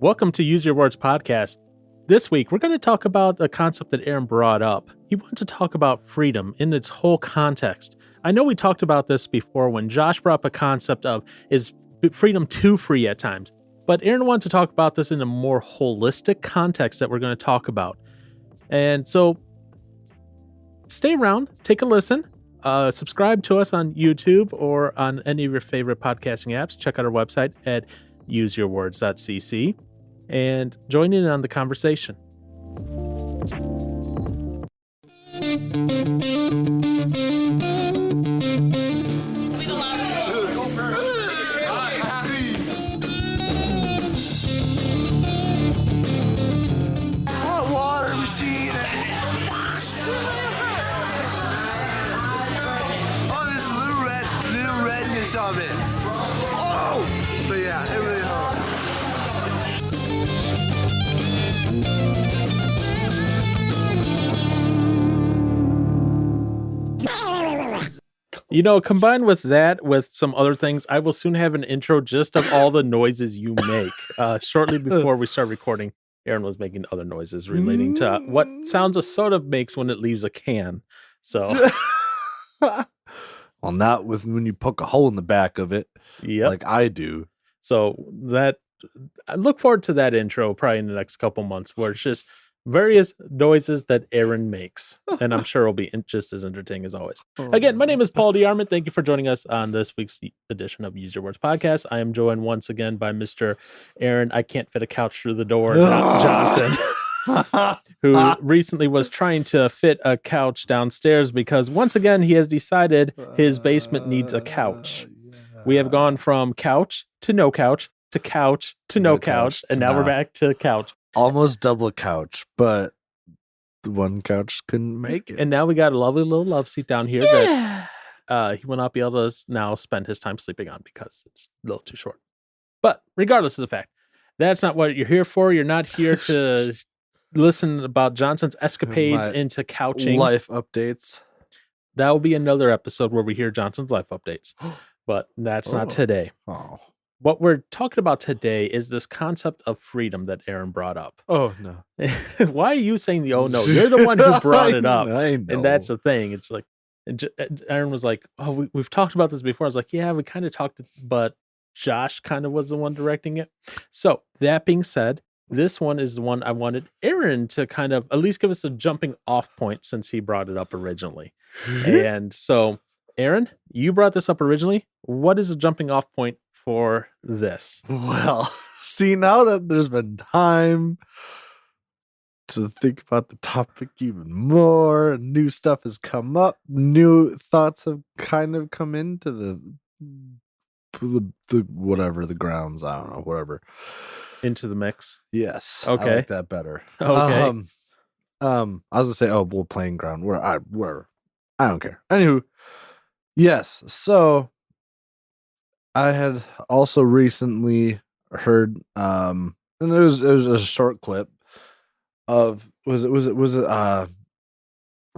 Welcome to Use Your Words podcast. This week, we're going to talk about a concept that Aaron brought up. He wanted to talk about freedom in its whole context. I know we talked about this before when Josh brought up a concept of is freedom too free at times, but Aaron wanted to talk about this in a more holistic context that we're going to talk about. And so stay around, take a listen, subscribe to us on YouTube or on any of your favorite podcasting apps. Check out our website at useyourwords.cc and join in on the conversation. Hot water machine. Oh, there's a little redness of it. Oh! But yeah, it really helps. You know, combined with that, with some other things, I will soon have an intro just of all the noises you make. Shortly before we start recording, Aaron was making other noises relating to what sounds a soda makes when it leaves a can. So, Well, not with when you poke a hole in the back of it, yep. like I do. So that I look forward to that intro probably in the next couple months, where it's just various noises that Aaron makes, and I'm sure it'll be just as entertaining as always. Again, my name is Paul DeArmond. Thank you for joining us on this week's edition of Use Your Words podcast. I am joined once again by Mr. Aaron. I can't fit a couch through the door. Johnson, who recently was trying to fit a couch downstairs because once again he has decided his basement needs a couch. We have gone from couch to no couch to couch to no couch, and now we're back to couch. Almost double couch, but the one couch couldn't make it. And now we got a lovely little love seat down here that he will not be able to now spend his time sleeping on because it's a little too short. But regardless of the fact, that's not what you're here for. You're not here to listen about Johnson's escapades into couching. Life updates. That will be another episode where we hear Johnson's life updates. But that's not today. Oh. What we're talking about today is this concept of freedom that Aaron brought up. Oh, no. Why are you saying the oh no? You're the one who brought it up. I know. And that's the thing. It's like, Aaron was like, oh, we've talked about this before. I was like, yeah, we kind of talked, but Josh kind of was the one directing it. So that being said, this one is the one I wanted Aaron to kind of at least give us a jumping off point since he brought it up originally. And so, Aaron, you brought this up originally. What is a jumping off point for this? Well, see, now that there's been time to think about the topic even more, new stuff has come up, new thoughts have kind of come into the whatever, the grounds, I don't know, whatever. Into the mix. Yes. Okay. I like that better. Okay. I was gonna say, oh, well, playing ground. Where I don't care. Anywho, yes. So I had also recently heard, and it was a short clip of was it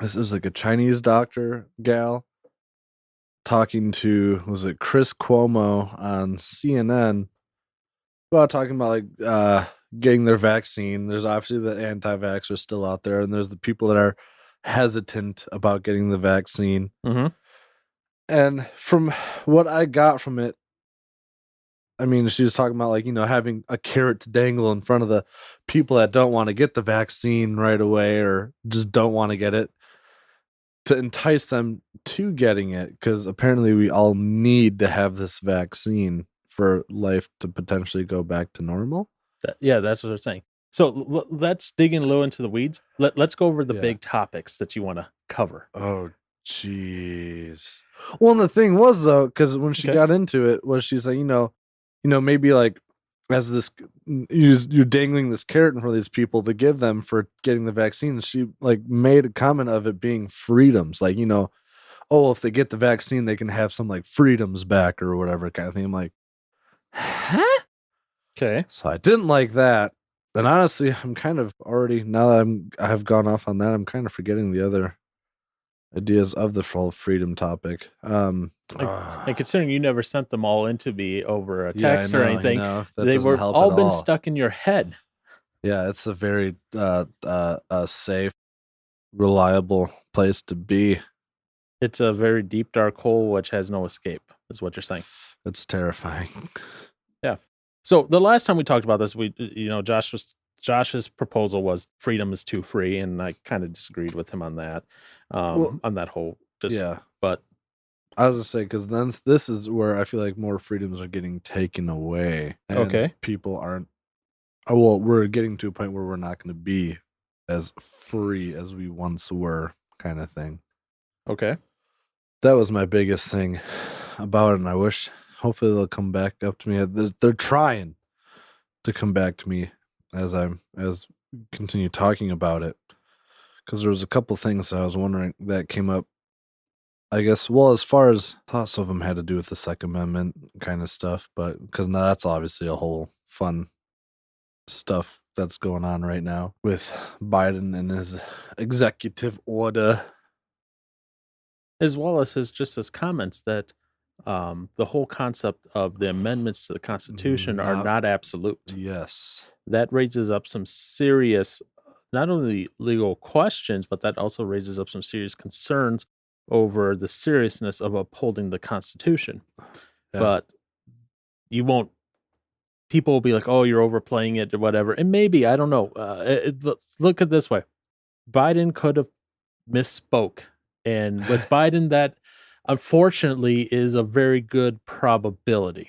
this was like a Chinese doctor gal talking to, was it Chris Cuomo on CNN about talking about like getting their vaccine. There's obviously the anti-vaxxers still out there, and there's the people that are hesitant about getting the vaccine. Mm-hmm. And from what I got from it, I mean, she was talking about, like, you know, having a carrot to dangle in front of the people that don't want to get the vaccine right away or just don't want to get it, to entice them to getting it, because apparently we all need to have this vaccine for life to potentially go back to normal. Yeah, that's what they're saying. So let's dig in a little into the weeds. Let's go over the big topics that you want to cover. Oh, jeez. Well, and the thing was, though, because when she got into it, was she's like, you know, maybe like as this, you're dangling this carrot in front of these people to give them for getting the vaccine. She like made a comment of it being freedoms, like, you know, oh, if they get the vaccine, they can have some like freedoms back or whatever kind of thing. I'm like, huh? Okay. So I didn't like that. And honestly, I'm kind of already, now that I have gone off on that, I'm kind of forgetting the other ideas of the full freedom topic. And considering you never sent them all in to me over a text or anything, that they doesn't were help all at been all. stuck in your head. Yeah, it's a very safe, reliable place to be. It's a very deep, dark hole which has no escape, is what you're saying. It's terrifying. Yeah. So the last time we talked about this, Josh's proposal was freedom is too free, and I kind of disagreed with him on that. On that whole, but I was gonna say, because then this is where I feel like more freedoms are getting taken away, and Okay. people aren't. Oh, well, we're getting to a point where we're not going to be as free as we once were, kind of thing. Okay. That was my biggest thing about it, and I wish, hopefully, they'll come back up to me. They're trying to come back to me as we continue talking about it, because there was a couple things that I was wondering that came up. I guess, well, as far as lots of them had to do with the Second Amendment kind of stuff, but because now that's obviously a whole fun stuff that's going on right now with Biden and his executive order, As well as his comments that the whole concept of the amendments to the Constitution are not absolute. Yes, that raises up some serious, not only legal questions, but that also raises up some serious concerns over the seriousness of upholding the Constitution. Yeah. But you won't. People will be like, "Oh, you're overplaying it," or whatever. And maybe, I don't know. Look at it this way: Biden could have misspoke, and with Biden, that unfortunately is a very good probability.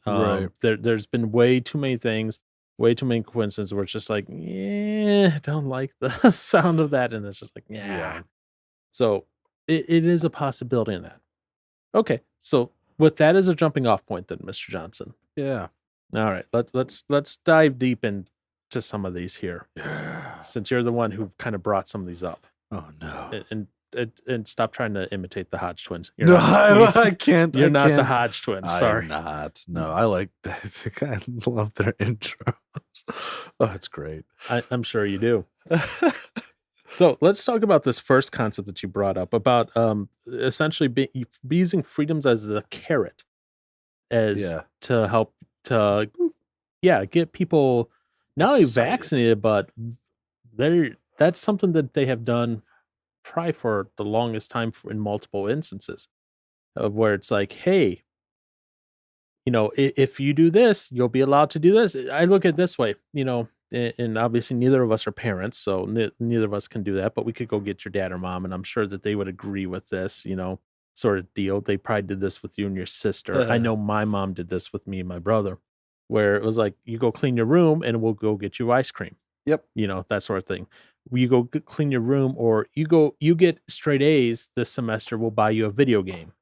Right. There's been way too many things, way too many coincidences where it's just like, yeah, I don't like the sound of that, and it's just like, yeah. So it is a possibility in that. Okay, so with that as a jumping off point, then, Mr. Johnson. Yeah. All right, let's dive deep into some of these here. Yeah. Since you're the one who kind of brought some of these up. Oh no. And stop trying to imitate the Hodge twins. No, I can't. You're I not the can't. Hodge twins. Sorry. I'm not. No, I like that. I love their intros. Oh, it's great. I'm sure you do. So let's talk about this first concept that you brought up about essentially using freedoms as the carrot to help to get people not only vaccinated, but that's something that they have done probably for the longest time in multiple instances of where it's like, hey, if you do this, you'll be allowed to do this. I look at it this way, and obviously neither of us are parents, so neither of us can do that, but we could go get your dad or mom, and I'm sure that they would agree with this, sort of deal. They probably did this with you and your sister. I know my mom did this with me and my brother, where it was like, you go clean your room and we'll go get you ice cream. Yep. That sort of thing. You go clean your room, or you get straight A's this semester, we'll buy you a video game.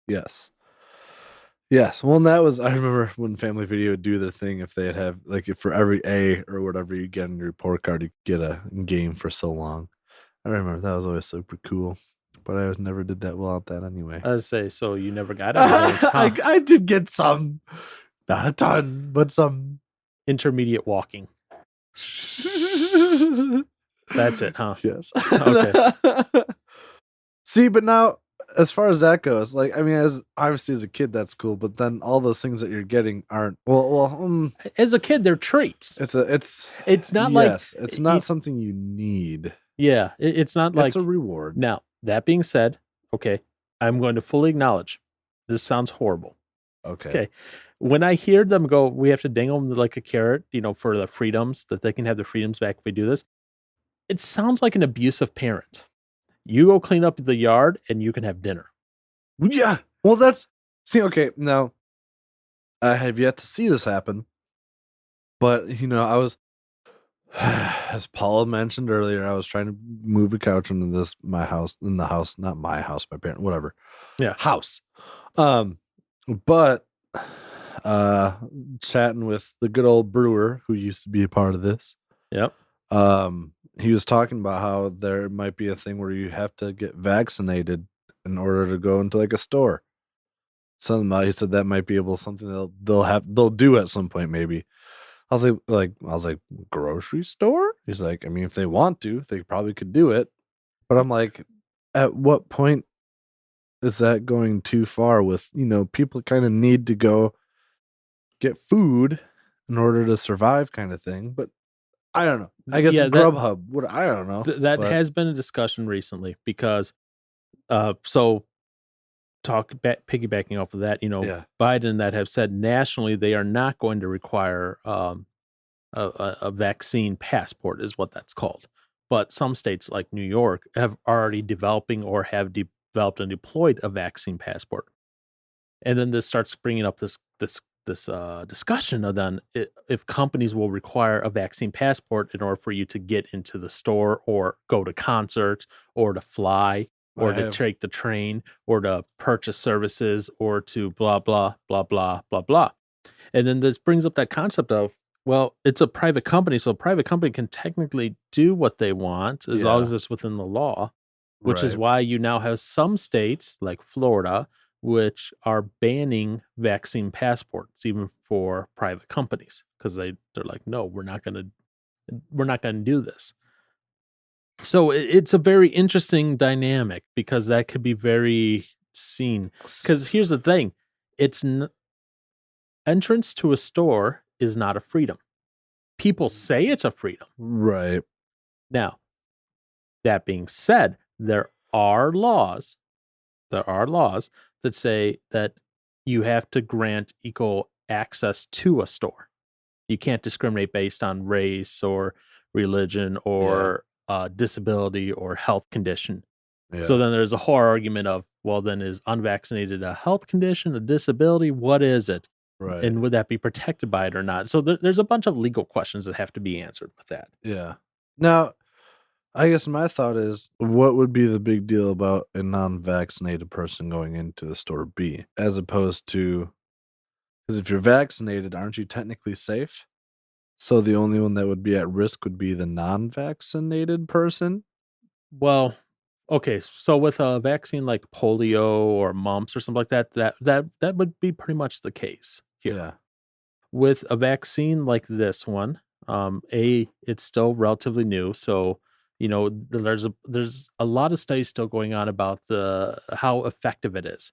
Yes. Well, and that was, I remember when Family Video would do their thing, if they'd have, like, if for every A or whatever you get in your report card, you get a game for so long. I remember that was always super cool, but I never did that well at that anyway. I was say, so you never got any games, huh? I did get some, not a ton, but some. Intermediate walking. That's it, huh? Yes. Okay. See, but now, as far as that goes, like, I mean, obviously as a kid, that's cool, but then all those things that you're getting aren't. As a kid, they're traits. It's not like it's not something you need. Yeah, it's not like it's a reward. Now, that being said, okay, I'm going to fully acknowledge this sounds horrible. Okay. When I hear them go, we have to dangle them like a carrot, for the freedoms, that they can have the freedoms back if we do this. It sounds like an abusive parent. You go clean up the yard and you can have dinner. Yeah. Well, okay, now, I have yet to see this happen, but, I was, as Paula mentioned earlier, I was trying to move a couch into my house, not my house, my parent, whatever. Yeah. House. But, chatting with the good old brewer who used to be a part of this. Yep. He was talking about how there might be a thing where you have to get vaccinated in order to go into like a store. Something about, he said that might be something they'll do at some point, maybe. I was like, grocery store? He's like, I mean, if they want to, they probably could do it. But I'm like, at what point is that going too far with, people kind of need to go get food in order to survive kind of thing. But I don't know. I guess Yeah, Grubhub, I don't know. that but has been a discussion recently because, so piggybacking off of that, yeah, Biden that have said nationally they are not going to require a vaccine passport is what that's called. But some states like New York have already developing or have developed and deployed a vaccine passport. And then this starts bringing up this discussion of then if companies will require a vaccine passport in order for you to get into the store or go to concerts or to fly or I to have take the train or to purchase services or to blah blah blah blah blah blah. And then this brings up that concept of, well, it's a private company, so a private company can technically do what they want as long yeah, as it's within the law, which is right. why you now have some states like Florida, which are banning vaccine passports even for private companies because they're like, no, we're not gonna do this. So it's a very interesting dynamic because that could be very seen. Because here's the thing, it's entrance to a store is not a freedom. People say it's a freedom. Right. Now, that being said, there are laws that say that you have to grant equal access to a store. You can't discriminate based on race or religion Yeah. or disability or health condition. So Yeah. then there's a whole argument of, well, then is unvaccinated a health condition, a disability? What is it? Right. And would that be protected by it or not? So there's a bunch of legal questions that have to be answered with that. Yeah. Now, I guess my thought is, what would be the big deal about a non-vaccinated person going into the store B, as opposed to, because if you're vaccinated, aren't you technically safe? So the only one that would be at risk would be the non-vaccinated person. Well, okay, so with a vaccine like polio or mumps or something like that, that would be pretty much the case here. Yeah. With a vaccine like this one, it's still relatively new, so there's a lot of studies still going on about the how effective it is.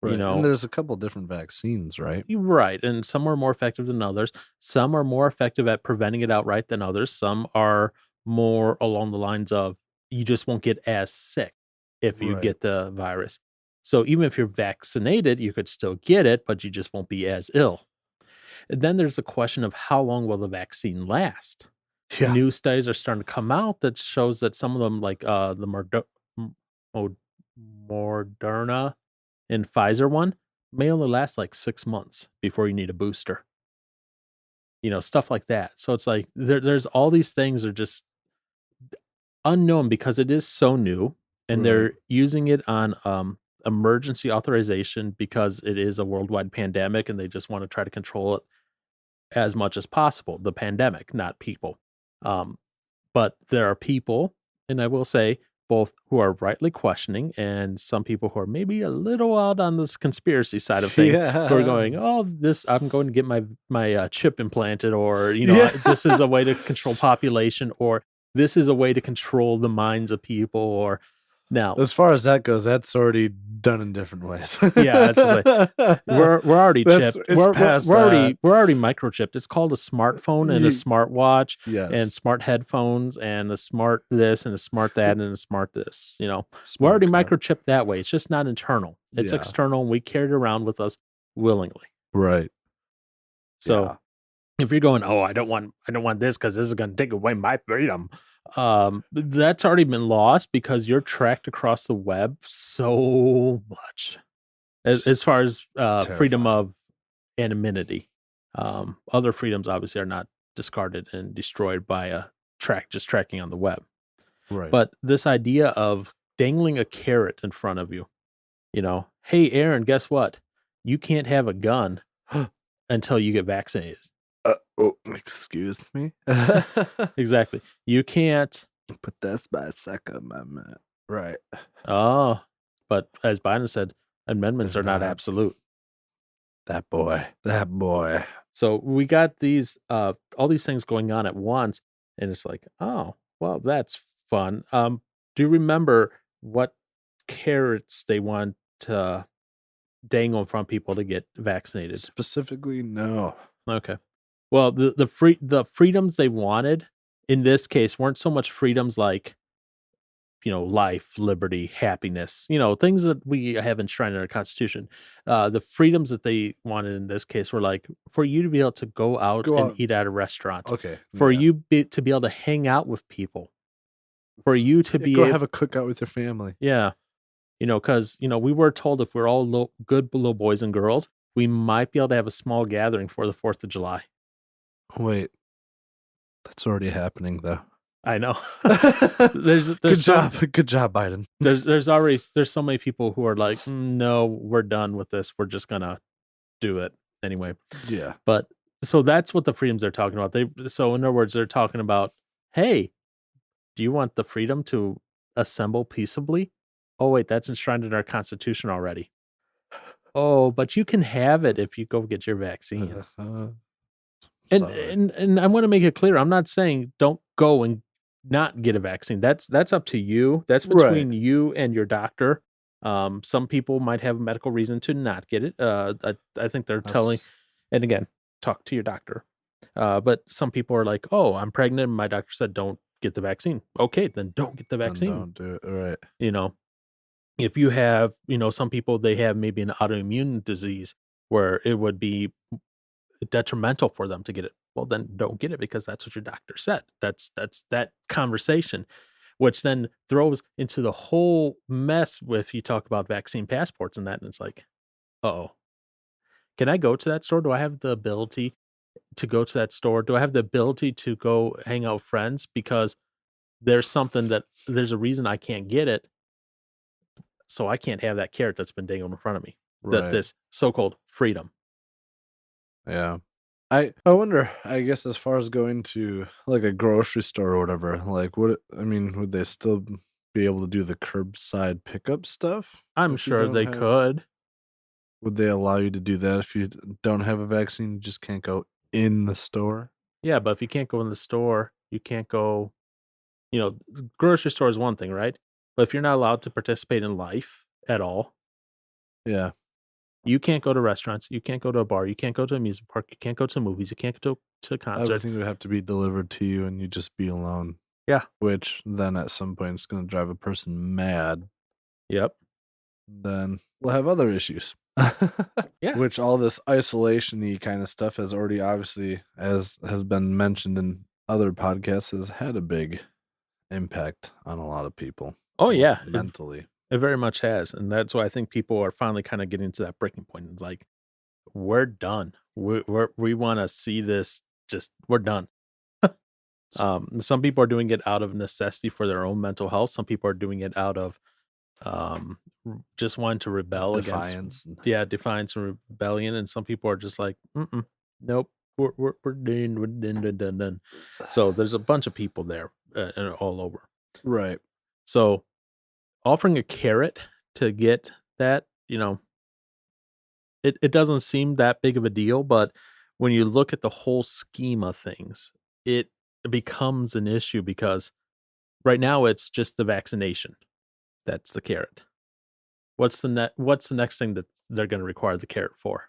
You Right. And know, there's a couple different vaccines, right? you're right, and some are more effective than others. Some are more effective at preventing it outright than others. Some are more along the lines of you just won't get as sick if you Right. get the virus. So even if you're vaccinated, you could still get it, but you just won't be as ill. And then there's the question of how long will the vaccine last? Yeah. New studies are starting to come out that shows that some of them, like the Mo- Moderna and Pfizer one, may only last like 6 months before you need a booster. Stuff like that. So it's like there's all these things are just unknown because it is so new, and Right. they're using it on emergency authorization because it is a worldwide pandemic, and they just want to try to control it as much as possible. The pandemic, not people. Um, But there are people, and I will say both who are rightly questioning and some people who are maybe a little out on this conspiracy side of things who are Yeah. going, "Oh, this I'm going to get my chip implanted," or Yeah. "This is a way to control population," or "This is a way to control the minds of people," or now, As far as that goes, that's already done in different ways. yeah, it's just like we're already That's chipped. it's past that. We're already microchipped. It's called a smartphone and a Ye smartwatch and Yes. smart headphones and a smart this and a smart that and a smart this. We're Smart already car. microchipped that way. It's just not internal. It's Yeah. external, and we carry it around with us willingly. Right. So Yeah. if you're going, oh, I don't want this because this is going to take away my freedom. That's already been lost because you're tracked across the web so much as far as freedom Terrifying. of anonymity. Other freedoms obviously are not discarded and destroyed by a just tracking on the web. Right. But this idea of dangling a carrot in front of you, hey Aaron, guess what? You can't have a gun until you get vaccinated. Oh, excuse me. Exactly. You can't. But that's my Second Amendment. Right. Oh, but as Biden said, amendments They're are not not. absolute. That boy. That boy. So we got these all these things going on at once, and it's like, oh, well, that's fun. Do you remember what carrots they want to dangle in front of people to get vaccinated? Specifically, no. Okay. Well, the freedoms they wanted in this case weren't so much freedoms like, life, liberty, happiness, things that we have enshrined in our Constitution. The freedoms that they wanted in this case were like for you to be able to go out Go and out. eat at a restaurant, Okay. for yeah. you to be able to hang out with people, for you to be go able, have a cookout with your family. yeah, because we were told if we're all good little boys and girls, we might be able to have a small gathering for the 4th of July. Wait, that's already happening though. I know. there's Good some- job. Good job, Biden. there's so many people who are like, no, we're done with this. We're just gonna do it anyway. Yeah. But so that's what the freedoms they're talking about. So in other words, they're talking about, hey, do you want the freedom to assemble peaceably? Oh wait, that's enshrined in our Constitution already. Oh, but you can have it if you go get your vaccine. And I want to make it clear, I'm not saying don't go and not get a vaccine. That's up to you. That's between you and your doctor. Some people might have a medical reason to not get it. I think they're telling, and again, talk to your doctor. But some people are like, oh, I'm pregnant. And my doctor said don't get the vaccine. Okay, then don't get the vaccine. Don't do it. Right. If you have, some people, they have maybe an autoimmune disease where it would be detrimental for them to get it. Well, then don't get it because that's what your doctor said. That's that conversation, which then throws into the whole mess with you talk about vaccine passports and that. And it's like, oh, can I go to that store? Do I have the ability to go to that store? Do I have the ability to go hang out with friends? Because there's a reason I can't get it. So I can't have that carrot that's been dangled in front of me. Right. This so-called freedom. Yeah. I wonder, I guess as far as going to like a grocery store or whatever, like would they still be able to do the curbside pickup stuff? I'm sure they could. Would they allow you to do that if you don't have a vaccine? You just can't go in the store? Yeah, but if you can't go in the store, you can't go, grocery store is one thing, right? But if you're not allowed to participate in life at all, Yeah. you can't go to restaurants, you can't go to a bar, you can't go to a music park, you can't go to movies, you can't go to concerts. Everything would have to be delivered to you and you just be alone. Yeah. Which then at some point is going to drive a person mad. Yep. Then we'll have other issues. Yeah. Which all this isolation-y kind of stuff has already obviously, as has been mentioned in other podcasts, has had a big impact on a lot of people. Oh yeah. Mentally. It very much has. And that's why I think people are finally kind of getting to that breaking point. It's like, we're done. We want to see this. We're done. Some people are doing it out of necessity for their own mental health. Some people are doing it out of just wanting to rebel Defiance. against defiance and rebellion. And some people are just like, nope, we're done. We're done. So there's a bunch of people there all over. Right. So offering a carrot to get that, it doesn't seem that big of a deal, but when you look at the whole scheme of things, it becomes an issue because right now it's just the vaccination. That's the carrot. What's the next thing that they're going to require the carrot for?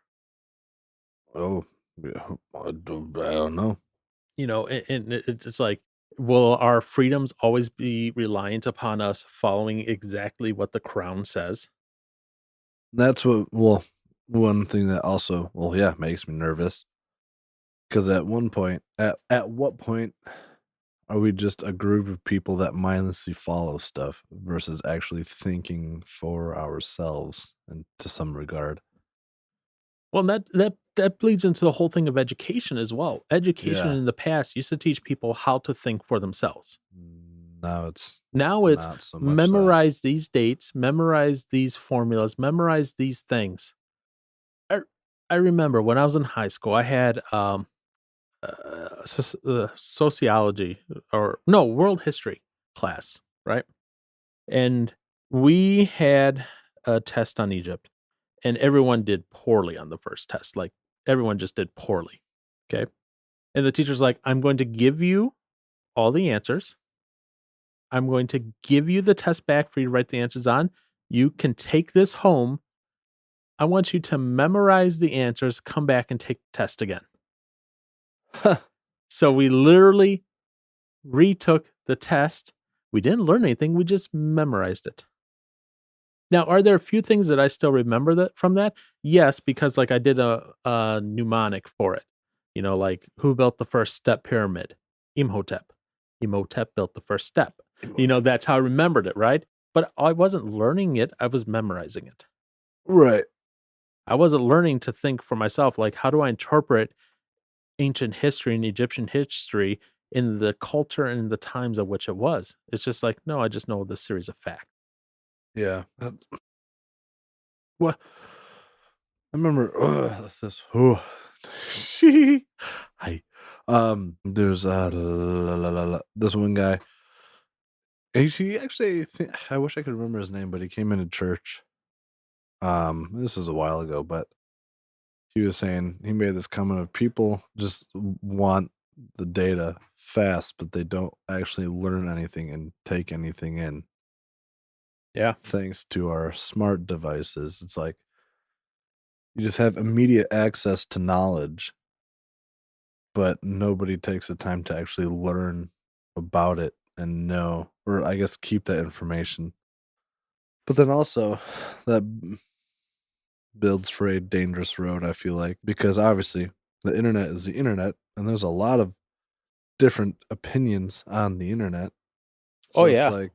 Oh, yeah, I don't know. And it's like, will our freedoms always be reliant upon us following exactly what the crown says? That's one thing that also, makes me nervous. Because at one point, at what point are we just a group of people that mindlessly follow stuff versus actually thinking for ourselves and to some regard? Well, that bleeds into the whole thing of education as well. Education in the past used to teach people how to think for themselves. Now it's Not so much memorize these dates, memorize these formulas, memorize these things. I remember when I was in high school, I had sociology world history class, right? And we had a test on Egypt. And everyone did poorly on the first test. Like everyone just did poorly. Okay. And the teacher's like, I'm going to give you all the answers. I'm going to give you the test back for you to write the answers on. You can take this home. I want you to memorize the answers, come back and take the test again. So we literally retook the test. We didn't learn anything. We just memorized it. Now, are there a few things that I still remember that from that? Yes, because like I did a mnemonic for it. Like who built the first step pyramid? Imhotep. Imhotep built the first step. That's how I remembered it, right? But I wasn't learning it. I was memorizing it. Right. I wasn't learning to think for myself, like, how do I interpret ancient history and Egyptian history in the culture and the times of which it was? It's just like, no, I just know this series of facts. Yeah. What? I remember this. Hi. There's this one guy. He actually, I wish I could remember his name, but he came into church. This is a while ago, but he was saying he made this comment of people just want the data fast, but they don't actually learn anything and take anything in. Yeah. Thanks to our smart devices, it's like you just have immediate access to knowledge, but nobody takes the time to actually learn about it and know, or I guess keep that information. But then also, that builds for a dangerous road, I feel like, because obviously the internet is the internet, and there's a lot of different opinions on the internet. So it's like,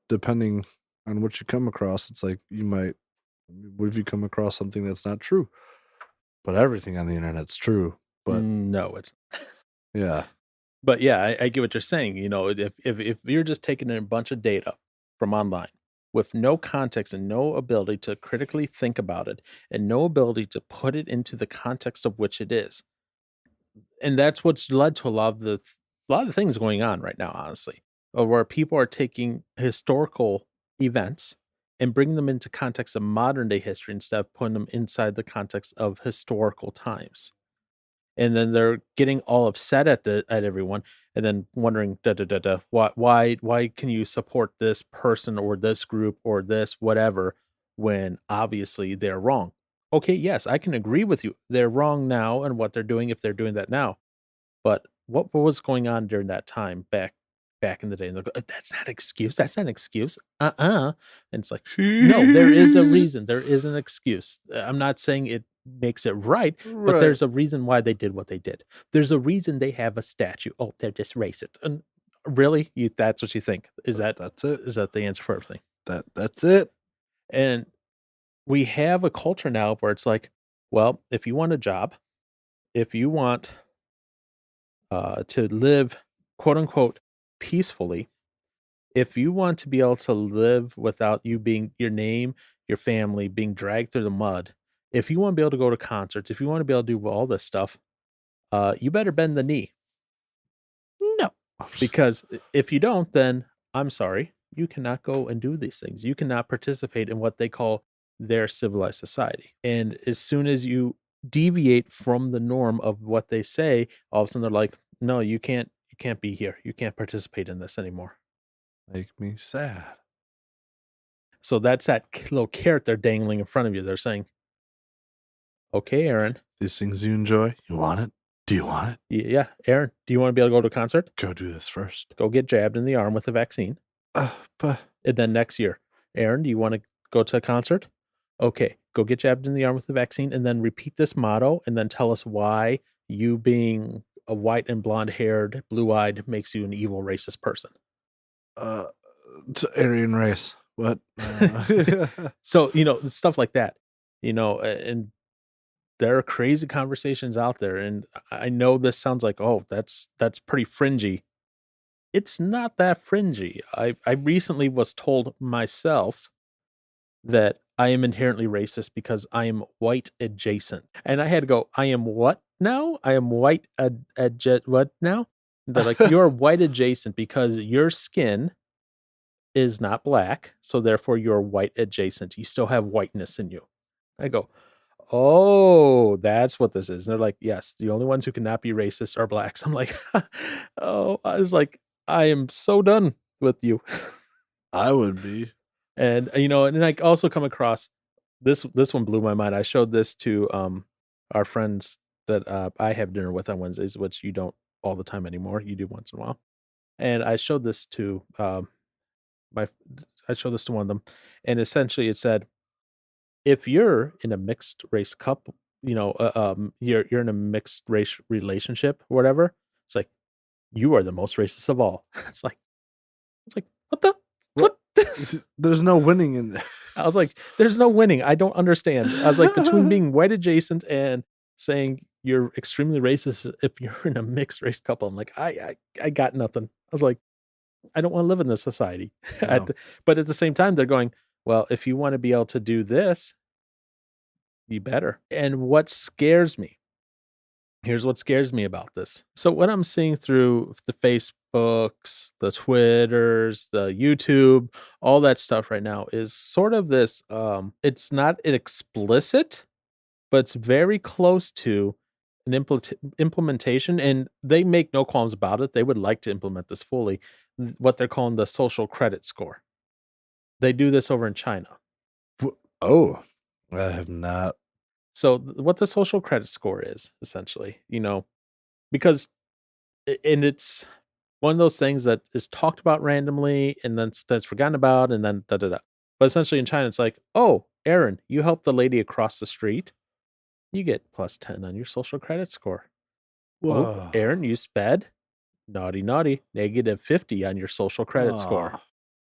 depending on what you come across, it's like what if you come across something that's not true? But everything on the internet's true. But no, it's yeah. But yeah, I get what you're saying. If you're just taking in a bunch of data from online with no context and no ability to critically think about it and no ability to put it into the context of which it is, and that's what's led to a lot of the things going on right now, honestly, where people are taking historical events and bringing them into context of modern day history instead of putting them inside the context of historical times. And then they're getting all upset at everyone, and then wondering, why can you support this person or this group or this whatever when obviously they're wrong? Okay, yes, I can agree with you. They're wrong now and what they're doing if they're doing that now. But what was going on during that time back in the day? And they'll go, that's not an excuse. That's not an excuse. And it's like, no, there is a reason. There is an excuse. I'm not saying it makes it right, but there's a reason why they did what they did. There's a reason they have a statue. Oh, they're just racist. And really, that's what you think? That's it? Is that the answer for everything? That's it. And we have a culture now where it's like, well, if you want a job, if you want to live, quote unquote, peacefully, if you want to be able to live without you being your name, your family being dragged through the mud, if you want to be able to go to concerts, if you want to be able to do all this stuff, you better bend the knee. No, because if you don't, then I'm sorry, you cannot go and do these things. You cannot participate in what they call their civilized society. And as soon as you deviate from the norm of what they say, all of a sudden they're like, no, you can't be here. You can't participate in this anymore. Make me sad. So that's that little carrot they're dangling in front of you. They're saying, okay, Aaron. These things you enjoy, you want it? Do you want it? Yeah, Aaron, do you want to be able to go to a concert? Go do this first. Go get jabbed in the arm with the vaccine. But And then next year, Aaron, do you want to go to a concert? Okay, go get jabbed in the arm with the vaccine and then repeat this motto and then tell us why you being a white and blonde haired, blue eyed makes you an evil racist person. Aryan race. What? So, stuff like that, and there are crazy conversations out there. And I know this sounds like, oh, that's pretty fringy. It's not that fringy. I recently was told myself that I am inherently racist because I am white adjacent. And I had to go, I am what now? I am white what now? They're like, you're white adjacent because your skin is not black, so therefore you're white adjacent. You still have whiteness in you. I go, oh, that's what this is. And they're like, yes, the only ones who cannot be racist are blacks. I'm like, oh, I was like, I am so done with you. I would be. And and I also come across this one blew my mind. I showed this to our friends that I have dinner with on Wednesdays, which you don't all the time anymore. You do once in a while. And I showed this to my I showed this to one of them, and essentially it said, if you're in a mixed race couple, you're in a mixed race relationship or whatever, it's like you are the most racist of all. It's like what the What? what? There's no winning in there. I was like, there's no winning. I don't understand. I was like, between being white adjacent and saying you're extremely racist if you're in a mixed race couple, I'm like, I got nothing. I was like, I don't want to live in this society. No. But at the same time, they're going, well, if you want to be able to do this, you better. And what scares me, here's what scares me about this. So what I'm seeing through the Facebooks, the Twitters, the YouTube, all that stuff right now is sort of this it's not explicit, but it's very close to an implementation, and they make no qualms about it. They would like to implement this fully, what they're calling the social credit score. They do this over in China. Oh, I have not. So what the social credit score is essentially, because and it's one of those things that is talked about randomly and then that's forgotten about and then da da da. But essentially in China, it's like, oh, Aaron, you helped the lady across the street. You get +10 on your social credit score. Oh, Whoa. Aaron, you sped. Naughty, naughty. -50 on your social credit score.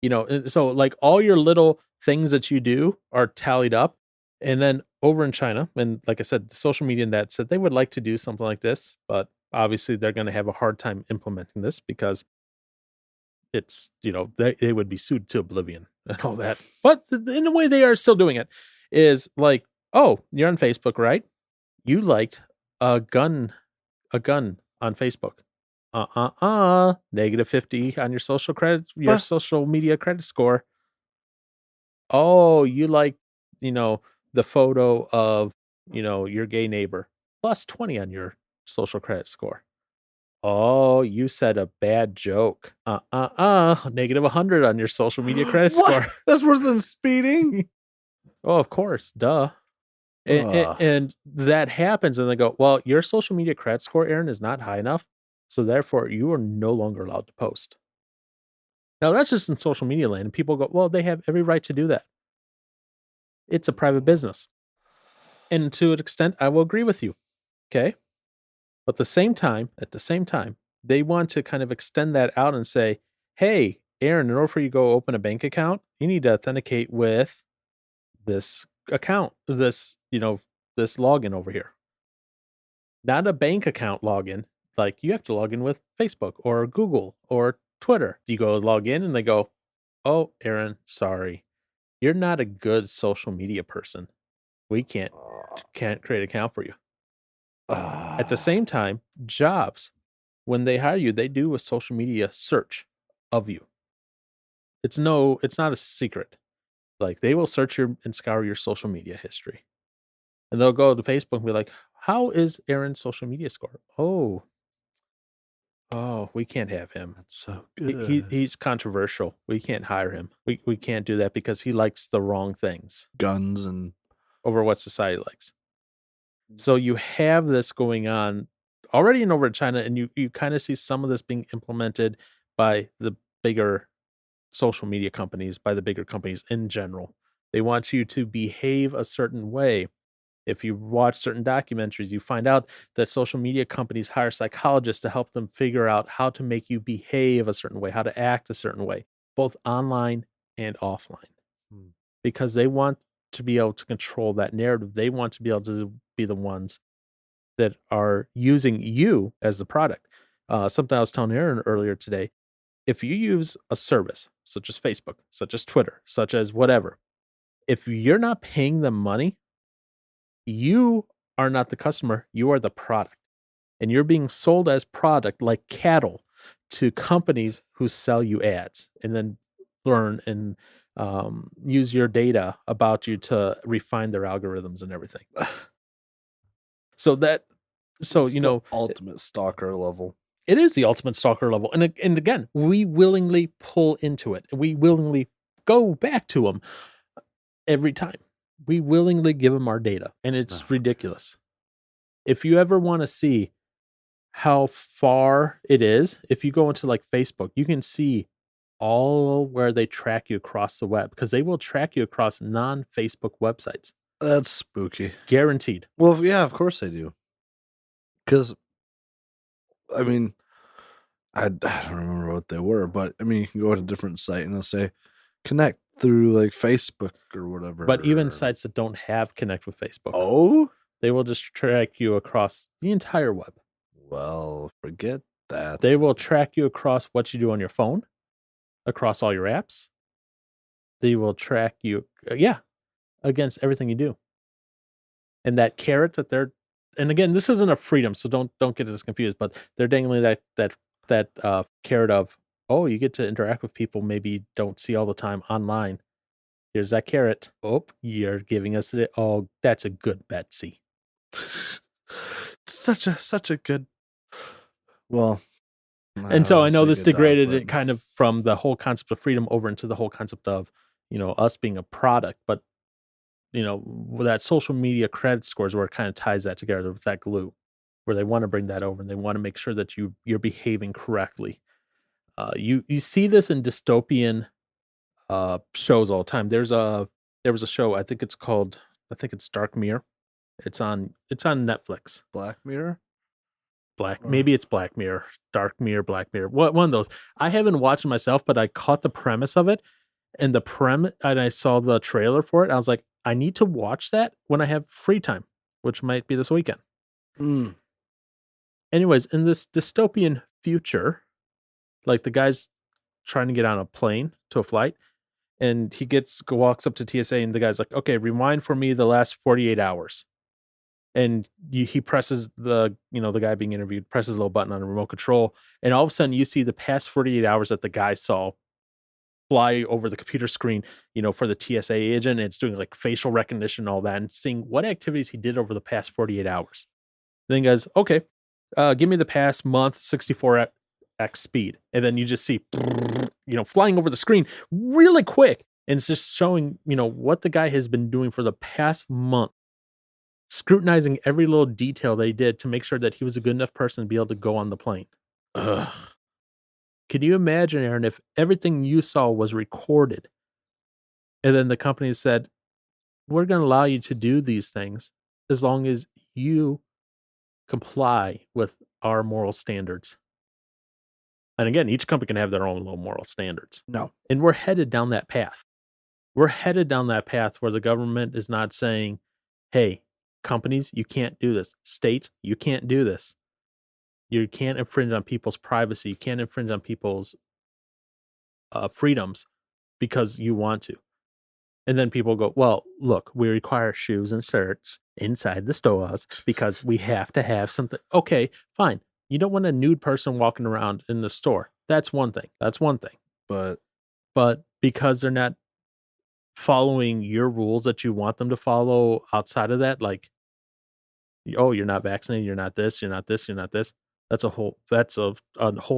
And so like all your little things that you do are tallied up. And then over in China, and like I said, the social media and that said they would like to do something like this, but obviously they're going to have a hard time implementing this because it's, they would be sued to oblivion and all that. But in a way they are still doing it is like, oh, you're on Facebook, right? You liked a gun on Facebook. -50 on your social media credit score. Oh, you like, the photo of, your gay neighbor. +20 on your social credit score. Oh, you said a bad joke. -100 on your social media credit What? score. That's worse than speeding. Oh, of course, duh. And that happens, and they go, well, your social media credit score, Aaron, is not high enough, so therefore you are no longer allowed to post. Now that's just in social media land, and people go, well, they have every right to do that. It's a private business. And to an extent, I will agree with you. Okay. But at the same time, they want to kind of extend that out and say, hey, Aaron, in order for you to go open a bank account, you need to authenticate with this account, this login over here. Not a bank account login. Like you have to log in with Facebook or Google or Twitter. You go log in and they go, oh, Aaron, sorry. You're not a good social media person. We can't create an account for you. At the same time, jobs, when they hire you, they do a social media search of you. It's not a secret. Like they will search and scour your social media history. And they'll go to Facebook and be like, how is Aaron's social media score? Oh, we can't have him. That's so good. He's controversial. We can't hire him. We can't do that because he likes the wrong things. Guns and over what society likes. So you have this going on already in over China, and you kind of see some of this being implemented by the bigger social media companies, by the bigger companies in general. They want you to behave a certain way. If you watch certain documentaries, you find out that social media companies hire psychologists to help them figure out how to make you behave a certain way, how to act a certain way, both online and offline. Because they want to be able to control that narrative. They want to be able to be the ones that are using you as the product. Something I was telling Aaron earlier today. If you use a service such as Facebook, such as Twitter, such as whatever, if you're not paying them money, you are not the customer, you are the product. And you're being sold as product like cattle to companies who sell you ads and then learn and use your data about you to refine their algorithms and everything. So it's the ultimate stalker level. It is the ultimate stalker level. And again, we willingly pull into it. We willingly go back to them every time. We willingly give them our data, and it's ridiculous. If you ever want to see how far it is, if you go into like Facebook, you can see all where they track you across the web, because they will track you across non-Facebook websites. That's spooky. Guaranteed. Well, yeah, of course they do. Because, I mean, I don't remember what they were, but I mean, you can go to a different site and they'll say connect through like Facebook or whatever. But even sites that don't have connect with Facebook, they will just track you across the entire web. Well, forget that. They will track you across what you do on your phone, across all your apps. They will track you, against everything you do. And that carrot that they're, and again, this isn't a freedom, so don't get us confused. But they're dangling that carrot of, oh, you get to interact with people maybe you don't see all the time online. Here's that carrot. Oh, you're giving us it. Oh, that's a good Betsy. such a good. Well, and so I know this degraded it kind of from the whole concept of freedom over into the whole concept of, us being a product. But, with that social media credit scores where it kind of ties that together with that glue, where they want to bring that over and they want to make sure that you're behaving correctly. You see this in dystopian shows all the time. There was a show, I think it's Dark Mirror. It's on Netflix. Black Mirror? Maybe it's Black Mirror, Dark Mirror, Black Mirror. One of those. I haven't watched it myself, but I caught the premise of it, and I saw the trailer for it. I was like, I need to watch that when I have free time, which might be this weekend. Anyways, in this dystopian future, like the guy's trying to get on a plane to a flight, and he walks up to TSA, and the guy's like, okay, rewind for me the last 48 hours. And he presses the guy being interviewed presses a little button on the remote control, and all of a sudden you see the past 48 hours that the guy saw fly over the computer screen, for the TSA agent. And it's doing like facial recognition and all that, and seeing what activities he did over the past 48 hours. Then he goes, okay, give me the past month, 64x speed. And then you just see, flying over the screen really quick. And it's just showing, what the guy has been doing for the past month, scrutinizing every little detail they did to make sure that he was a good enough person to be able to go on the plane. Ugh. Can you imagine, Aaron, if everything you saw was recorded and then the company said, we're going to allow you to do these things as long as you comply with our moral standards? And again, each company can have their own little moral standards. No. And we're headed down that path. We're headed down that path where the government is not saying, hey, companies, you can't do this. States, you can't do this. You can't infringe on people's privacy. You can't infringe on people's freedoms because you want to. And then people go, well, look, we require shoes and shirts inside the stores because we have to have something. Okay, fine. You don't want a nude person walking around in the store. That's one thing. But because they're not following your rules that you want them to follow outside of that, like, oh, you're not vaccinated, you're not this, you're not this, you're not this. That's a whole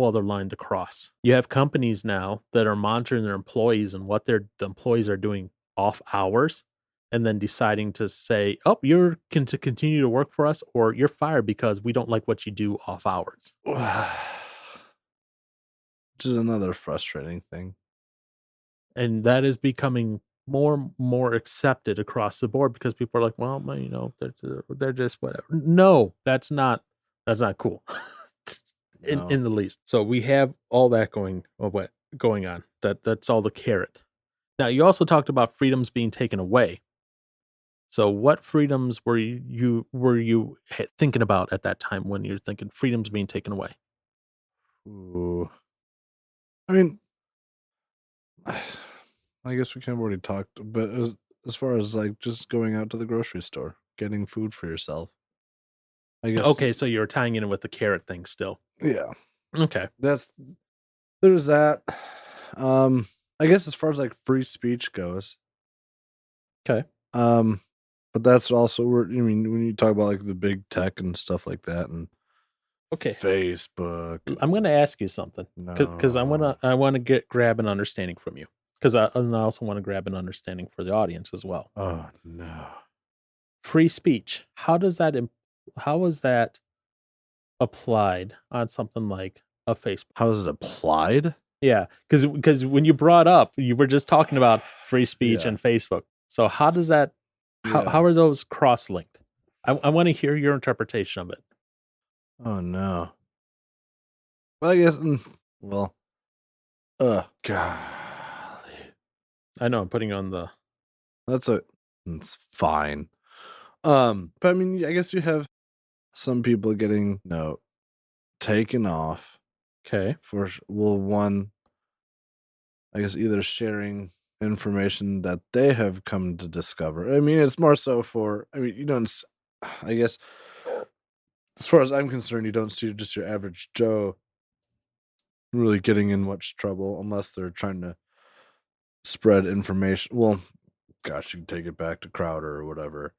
other line to cross. You have companies now that are monitoring their employees and what the employees are doing off hours, and then deciding to say, oh, you're to continue to work for us, or you're fired because we don't like what you do off hours. Which is another frustrating thing. And that is becoming more accepted across the board because people are like, well, they're just whatever. No, that's not cool. in the least. So we have all that going on. That's all the carrot. Now, you also talked about freedoms being taken away. So what freedoms were you thinking about at that time when you're thinking freedoms being taken away? Ooh. I mean, I guess we kind of already talked, but as far as like just going out to the grocery store, getting food for yourself. I guess. Okay, so you're tying in with the carrot thing still. Yeah. Okay. There's that. I guess as far as like free speech goes. Okay. But that's also where, when you talk about like the big tech and stuff like that, and okay, Facebook. I'm going to ask you something because I want to grab an understanding from you. because I also want to grab an understanding for the audience as well. Oh no. Free speech. How is that applied on something like a Facebook? How is it applied? Yeah, because when you brought up, you were just talking about free speech Yeah. and Facebook. So how does that? Yeah. How are those cross-linked? I want to hear your interpretation of it. Oh no. Well, I guess. Well. Golly. I know I'm putting on the. It's fine. But I mean, I guess you have some people getting taken off Okay. for one. I guess either sharing information that they have come to discover. I mean, it's more so for. I mean, you don't. I guess, as far as I'm concerned, you don't see just your average Joe really getting in much trouble unless they're trying to spread information. Well, gosh, you can take it back to Crowder or whatever.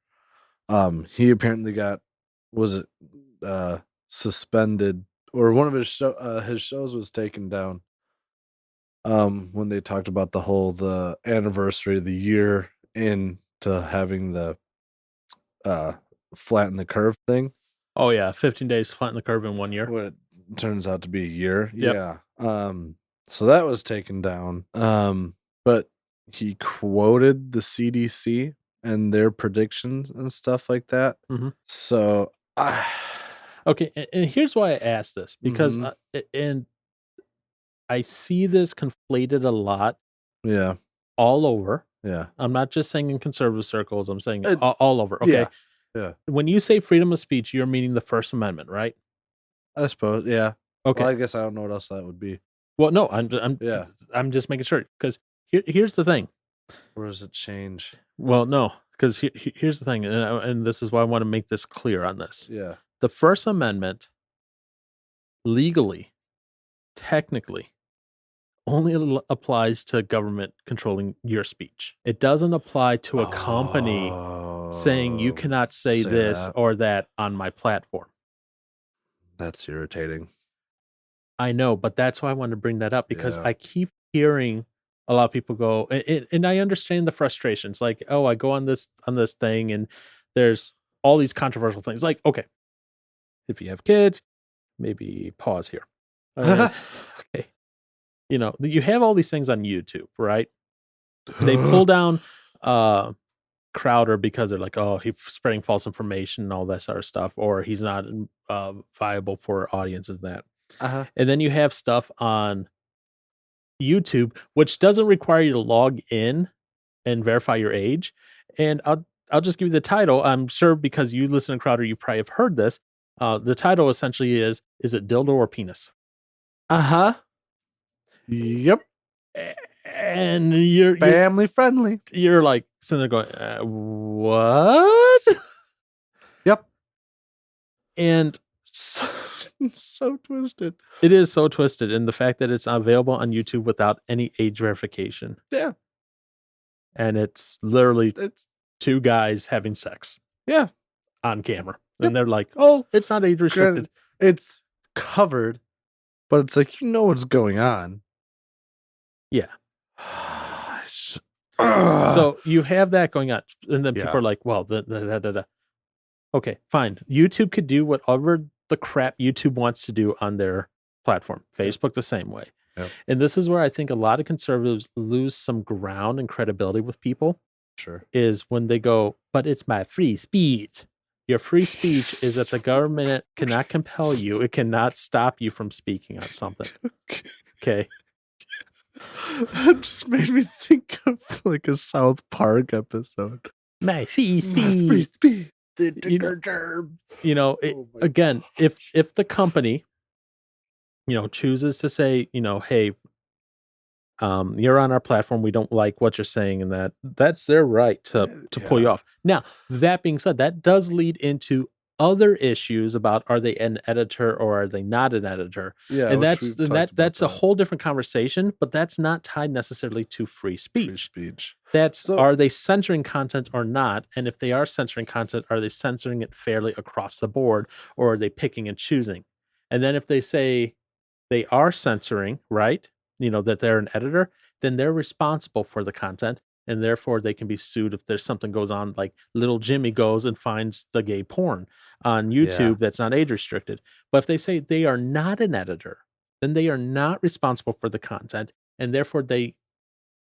He apparently got suspended, or one of his shows was taken down. When they talked about the anniversary of the year into having the flatten the curve thing. Oh yeah, 15 days flatten the curve in 1 year. What it turns out to be a year. Yep. Yeah. So that was taken down. But he quoted the CDC and their predictions and stuff like that. Mhm. So Okay, and here's why I asked this, because and I see this conflated a lot yeah. all over. Yeah. I'm not just saying in conservative circles, I'm saying all over. Okay. Yeah. Yeah. When you say freedom of speech, you're meaning the First Amendment, right? I suppose. Yeah. Okay. Well, I guess I don't know what else that would be. Well, no, Yeah. I'm just making sure, because here's the thing. Or does it change? Well, no, because here's the thing, and this is why I want to make this clear on this. Yeah. The First Amendment, legally, technically, only applies to government controlling your speech. It doesn't apply to a company saying you cannot say this or that on my platform. That's irritating. I I know, but that's why I wanted to bring that up, because Yeah. I keep hearing a lot of people go, and I understand the frustrations. Like, oh, I go on this thing, and there's all these controversial things. Like, okay, if you have kids, maybe pause here. Okay, you have all these things on YouTube, right? They pull down Crowder because they're like, oh, he's spreading false information and all that sort of stuff, or he's not viable for audiences. And then you have stuff on YouTube, which doesn't require you to log in and verify your age. And I'll just give you the title. I'm sure because you listen to Crowder, you probably have heard this. The title essentially is it dildo or penis? Yep. And you're Family friendly. You're like sitting there going, what? Yep. And so twisted. It is so twisted. And the fact that it's available on YouTube without any age verification. Yeah. And it's literally two guys having sex. Yeah. On camera. And they're like, oh, it's not age restricted. It's covered, but it's like, what's going on. Yeah. So you have that going on. And then people are like, well, okay, fine. YouTube could do whatever the crap YouTube wants to do on their platform. Facebook the same way. Yep. And this is where I think a lot of conservatives lose some ground and credibility with people. Sure. Is when they go, but it's my free speech. Your free speech is that the government cannot compel you. It cannot stop you from speaking on something. Okay. That just made me think of like a South Park episode. My free speech. Again, if the company, chooses to say, hey, you're on our platform, we don't like what you're saying, and that's their right to pull you off. Now, that being said, that does lead into other issues about, are they an editor or are they not an editor? Yeah, and that's a whole different conversation, but that's not tied necessarily to free speech. Are they censoring content or not? And if they are censoring content, are they censoring it fairly across the board, or are they picking and choosing? And then if they say they are censoring, right? That they're an editor, then they're responsible for the content, and therefore they can be sued if there's something goes on, like little Jimmy goes and finds the gay porn on YouTube that's not age restricted. But if they say they are not an editor, then they are not responsible for the content, and therefore they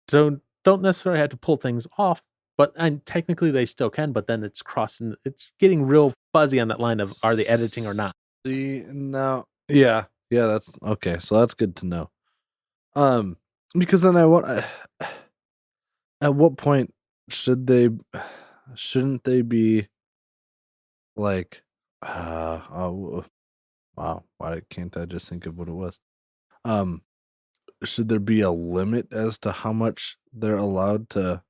don't necessarily have to pull things off. But and technically they still can, but then it's getting real fuzzy on that line of are they editing or not. See, now, yeah, that's okay. So that's good to know. Because then at what point shouldn't they be like, oh, wow, why can't I just think of what it was? Should there be a limit as to how much they're allowed to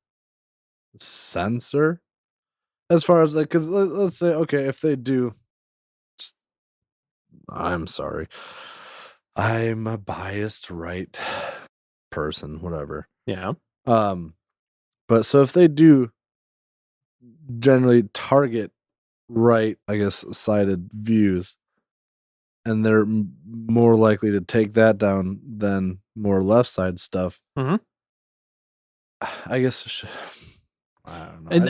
censor? As far as like, because let's say, okay, if they do, I'm sorry, I'm a biased right person, whatever. Yeah. But so if they do generally target right, I guess, sided views, and they're more likely to take that down than more left side stuff. Mhm. I guess I don't know. And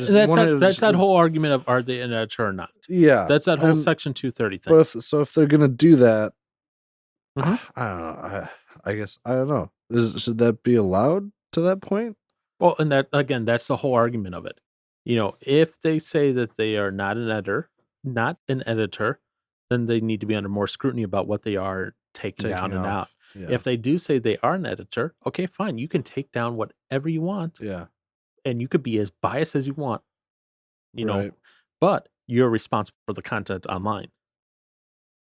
that's that whole argument of are they an editor or not? Yeah, That's that whole Section 230 thing. But if they're gonna do that, Mhm. I don't know. I guess I don't know. Should that be allowed to that point? Well, and that again, that's the whole argument of it. If they say that they are not an editor, then they need to be under more scrutiny about what they are taking down and out. Yeah. If they do say they are an editor, okay, fine. You can take down whatever you want. Yeah. And you could be as biased as you want, Right. but you're responsible for the content online.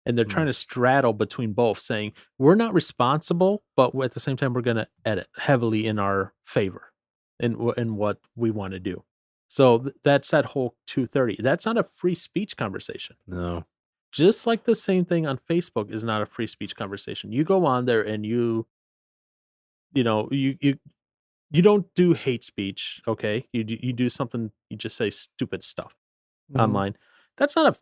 And they're trying to straddle between both, saying we're not responsible, but at the same time, we're going to edit heavily in our favor in what we want to do. So that's that whole 230. That's not a free speech conversation. No. Just like the same thing on Facebook is not a free speech conversation. You go on there and you don't do hate speech, okay? You do something, you just say stupid stuff online. That's not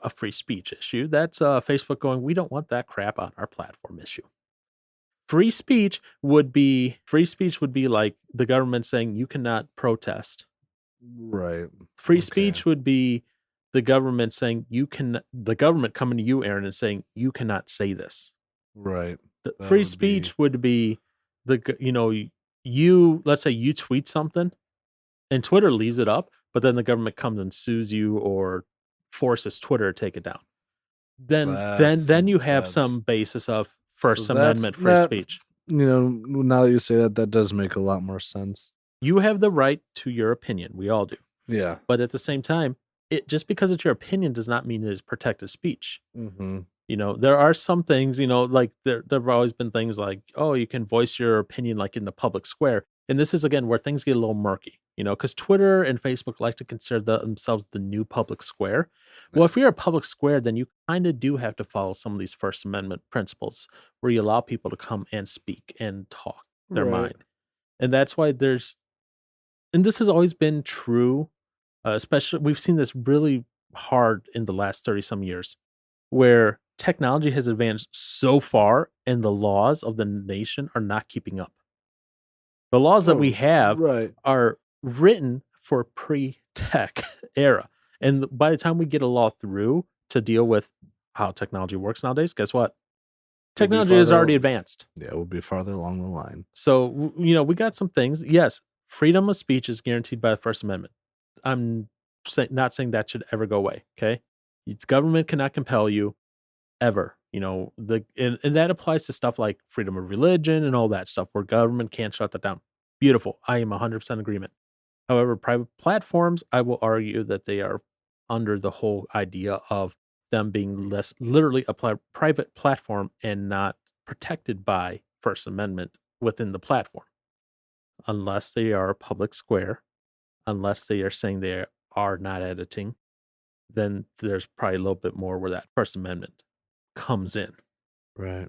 a free speech issue. That's Facebook going, we don't want that crap on our platform issue. Free speech would be like the government saying you cannot protest. Right. Free speech would be the government saying the government coming to you, Aaron, and saying you cannot say this. Right. Free speech would be let's say you tweet something and Twitter leaves it up, but then the government comes and sues you or forces Twitter to take it down. Then you have some basis of First Amendment free speech. Now that you say that does make a lot more sense. You have the right to your opinion. We all do. Yeah. But at the same time, just because it's your opinion does not mean it is protected speech. Mm-hmm. There are some things, like there have always been things like, oh, you can voice your opinion like in the public square. And this is, again, where things get a little murky, because Twitter and Facebook like to consider themselves the new public square. Well, if you're a public square, then you kind of do have to follow some of these First Amendment principles where you allow people to come and speak and talk their mind. And that's why and this has always been true, especially we've seen this really hard in the last 30 some years, where technology has advanced so far and the laws of the nation are not keeping up. The laws that we have are written for pre-tech era. And by the time we get a law through to deal with how technology works nowadays, guess what? Technology is already advanced. Yeah, we'll be farther along the line. So, we got some things. Yes, freedom of speech is guaranteed by the First Amendment. I'm not saying that should ever go away, okay? The government cannot compel you ever, and that applies to stuff like freedom of religion and all that stuff where government can't shut that down. Beautiful. I am 100% agreement. However, private platforms, I will argue that they are under the whole idea of them being literally a private platform and not protected by First Amendment within the platform. Unless they are a public square, unless they are saying they are not editing, then there's probably a little bit more where that First Amendment comes in. Right.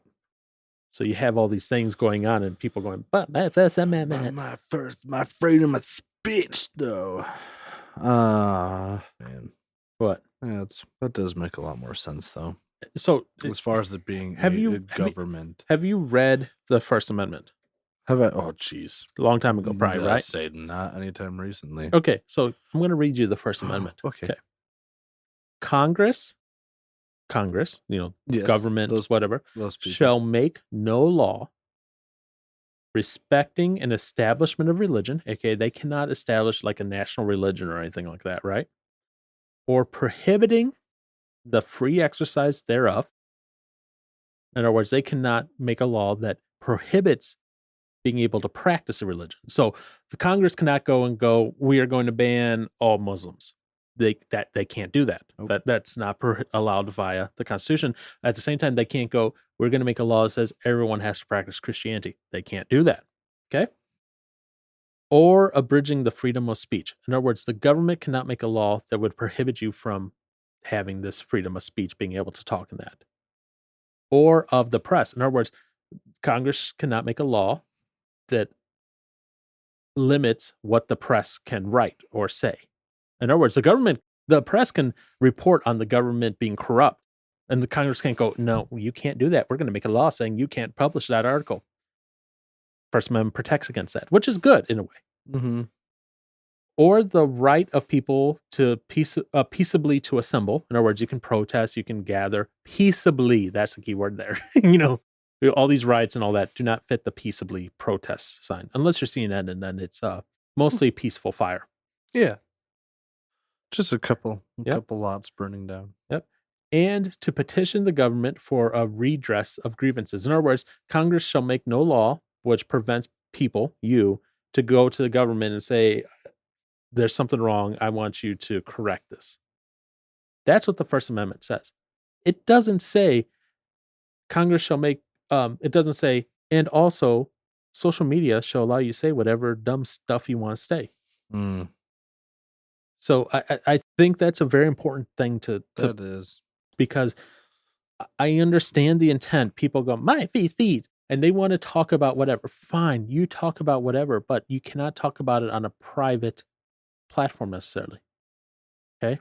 So you have all these things going on and people going, but my First Amendment. My freedom of speech, though. Man. What? Yeah, that does make a lot more sense, though. So as far as it being government. Have you read the First Amendment? Have I? Oh, jeez. A long time ago, probably, right? Say not anytime recently. Okay, so I'm going to read you the First Amendment. Okay. Congress, Yes, government, whatever, those people. shall make no law respecting an establishment of religion, aka they cannot establish like a national religion or anything like that, right? Or prohibiting the free exercise thereof. In other words, they cannot make a law that prohibits being able to practice a religion. So the Congress cannot go, we are going to ban all Muslims. They can't do that. Nope. That's not allowed via the Constitution. At the same time, they can't go, we're going to make a law that says everyone has to practice Christianity. They can't do that. Okay? Or abridging the freedom of speech. In other words, the government cannot make a law that would prohibit you from having this freedom of speech, being able to talk in that. Or of the press. In other words, Congress cannot make a law that limits what the press can write or say. In other words, the press can report on the government being corrupt, and the Congress can't go, no, you can't do that. We're going to make a law saying you can't publish that article. First Amendment protects against that, which is good in a way. Mm-hmm. Or the right of people to peaceably to assemble. In other words, you can protest, you can gather peaceably. That's the key word there. All these rights and all that do not fit the peaceably protest sign, unless you're CNN, and then it's mostly peaceful fire. Yeah. Just a couple lots burning down. Yep. And to petition the government for a redress of grievances. In other words, Congress shall make no law which prevents people, you, to go to the government and say, there's something wrong. I want you to correct this. That's what the First Amendment says. It doesn't say Congress shall make, it doesn't say, and also social media shall allow you to say whatever dumb stuff you want to say. Mm. So I think that's a very important thing to That is. Because I understand the intent. People go, my feet, and they want to talk about whatever. Fine, you talk about whatever, but you cannot talk about it on a private platform necessarily. Okay?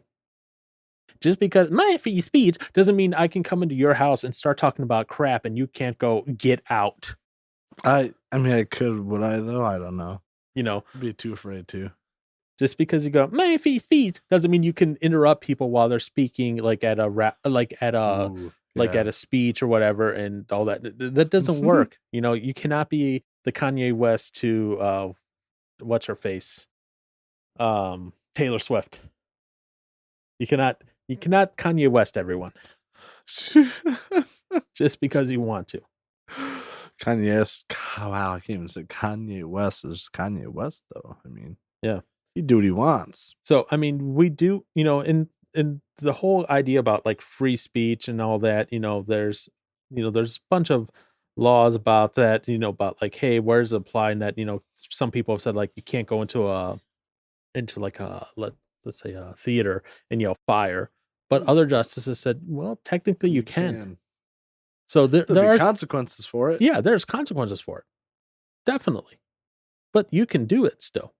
Just because my free speech doesn't mean I can come into your house and start talking about crap and you can't go get out. I mean, I could, would I though? I don't know. I'd be too afraid to. Just because you go my free speech doesn't mean you can interrupt people while they're speaking, like at a speech or whatever, and all that. That doesn't work. You cannot be the Kanye West to what's her face, Taylor Swift. You cannot Kanye West everyone just because you want to. Kanye, wow, I can't even say Kanye West is Kanye West though. I mean, yeah, he do what he wants. So I mean, we do, in the whole idea about like free speech and all that, there's a bunch of laws about that, about like, hey, where's it applying that, some people have said like you can't go into like let's say a theater and yell fire, but other justices said, well, technically you can. So there are consequences for it. Yeah, there's consequences for it. Definitely. But you can do it still.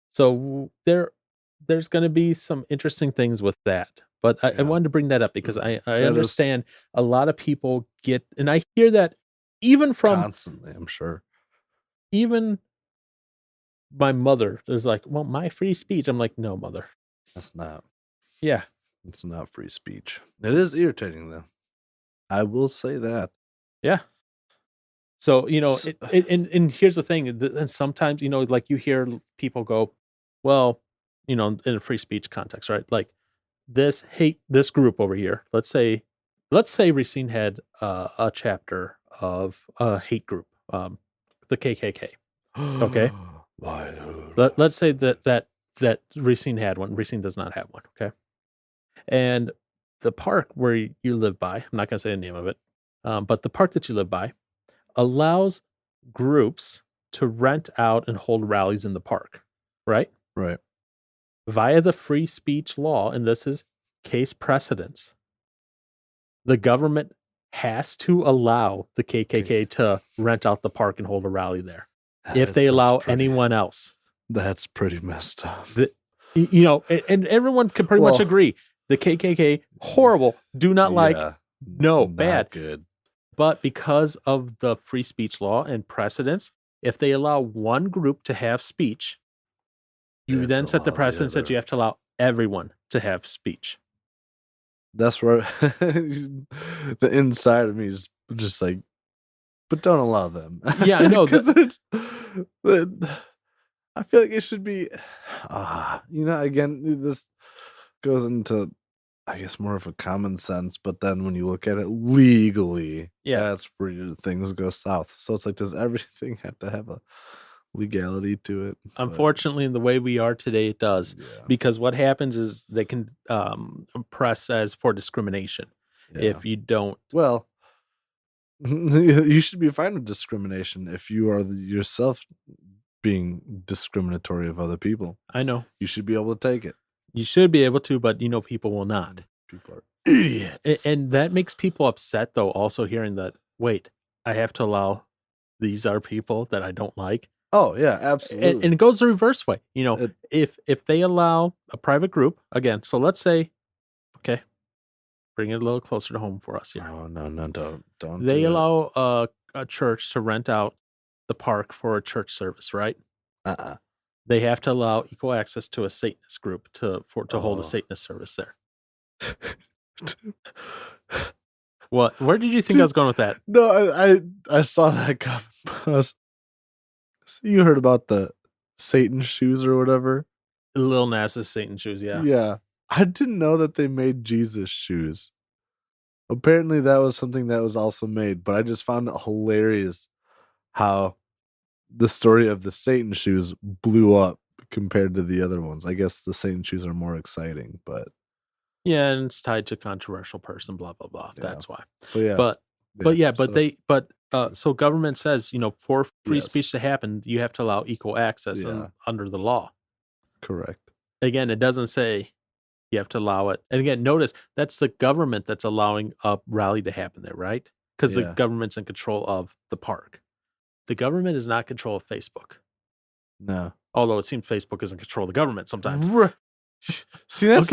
So there's going to be some interesting things with that. But I wanted to bring that up because I understand a lot of people get, and I hear that even from constantly, I'm sure. Even my mother is like, well, my free speech. I'm like, no, mother. That's not. Yeah. It's not free speech. It is irritating though. I will say that. Yeah. So, and here's the thing. And sometimes, like you hear people go, well, in a free speech context, right? Like this group over here, let's say Racine had a chapter of a hate group, the KKK. Okay. Let's say that Racine had one. Racine does not have one. Okay. And the park where you live by, I'm not going to say the name of it, but the park that you live by allows groups to rent out and hold rallies in the park, right? Right. Via the free speech law, and this is case precedence, the government has to allow the KKK to rent out the park and hold a rally there. If they allow anyone else. That's pretty messed up. And everyone can pretty much agree. The KKK, horrible. Do not like. No, bad. Good. But because of the free speech law and precedents, if they allow one group to have speech, you then set the precedence that you have to allow everyone to have speech. That's where the inside of me is just like, but don't allow them. Yeah, I know. Because I feel like it should be, again, this goes into, I guess, more of a common sense, but then when you look at it legally, that's where things go south. So it's like, does everything have to have a legality to it? Unfortunately, in the way we are today, it does. Because what happens is they can press as for discrimination if you don't. Well, you should be fine with discrimination if you are yourself being discriminatory of other people. I know. You should be able to take it. You should be able to, but people will not. People are idiots. And that makes people upset, though, also hearing that, wait, I have to allow these are people that I don't like. Oh, yeah, absolutely. And it goes the reverse way. If they allow a private group, again, so let's say, okay, bring it a little closer to home for us here. Oh, no, don't. They allow a church to rent out the park for a church service, right? They have to allow equal access to a Satanist group to hold a Satanist service there. What? Where did you think I was going with that? No, I saw that comment. You heard about the Satan shoes or whatever? Lil Nas's Satan shoes, yeah. Yeah. I didn't know that they made Jesus shoes. Apparently that was something that was also made, but I just found it hilarious how the story of the Satan shoes blew up compared to the other ones. I guess the Satan shoes are more exciting, but yeah, and it's tied to controversial person, blah blah blah. Yeah. That's why. So government says, for free speech to happen, you have to allow equal access under the law. Correct. Again, it doesn't say you have to allow it. And again, notice that's the government that's allowing a rally to happen there, right? Because the government's in control of the park. The government is not in control of Facebook. No. Although it seems Facebook is in control of the government sometimes. See, that's